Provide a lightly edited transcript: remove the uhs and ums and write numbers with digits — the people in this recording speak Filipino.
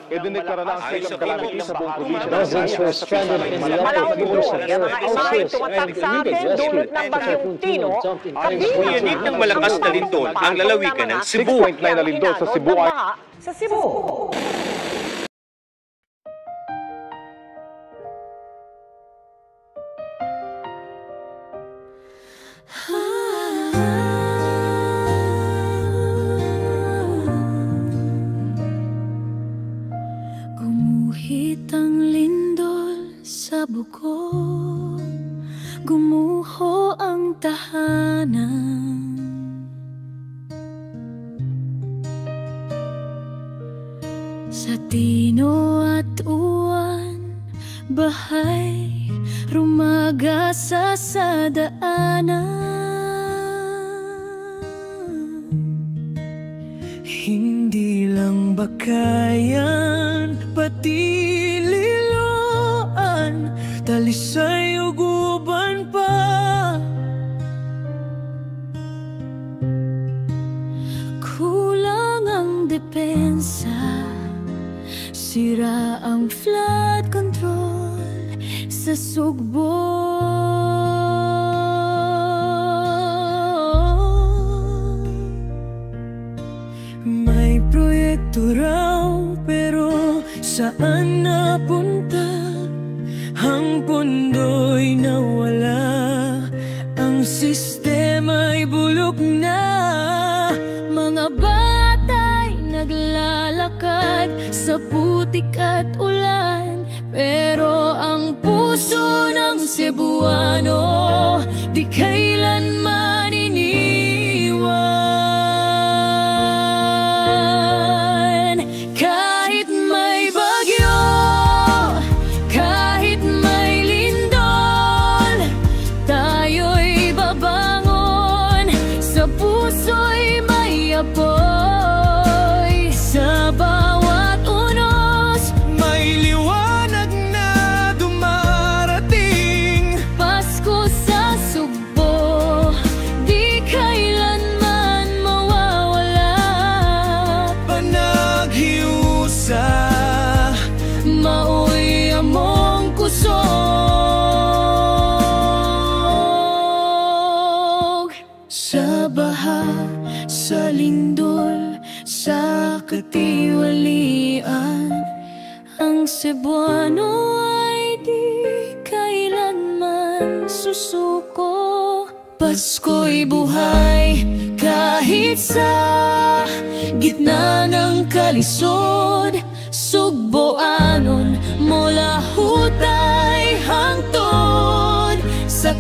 diniklara na ang state of calamity sa buong probinsya. Dozens were stranded in the Malawag upper ulo floors of ang their mga imahe tumatak sa atin dulot ng bagyong Tino. Unit ng malakas na lindol ang lalawigan ng Cebu. 6.9 na lindol sa Cebu ay sa Cebu. Gumuhit ang lindol sa buko, gumuho ang tahanan. Sa Tino at Uwan, bahay rumagasa sa daanan. Hindi lang bakayan, pati liloan, talisay o guban pa. Kulang ang depensa, sira ang flood control sa Sugbo. May proyekto raw pero saan napunta? Ang pondo'y nawala, ang sistema'y bulok na. Mga bata'y naglalakad sa putik at ulan, pero ang puso ng Cebuano di kailanman iniwan. Kahit may bagyo, kahit may lindol, tayo'y babangon, sa puso'y may apoy. Sa bawat unos, may liwanag na dumarating. Pasko sa Sugbo, di kailanman mawawala. Panaghiusa, Maoy among kusog. Sa baha, sa lindol, sa katiwalian, ang Cebuano ay di kailanman susuko. Pasko'y buhay kahit sa gitna ng kalisod. Sugboanon mula hutay hangtod sa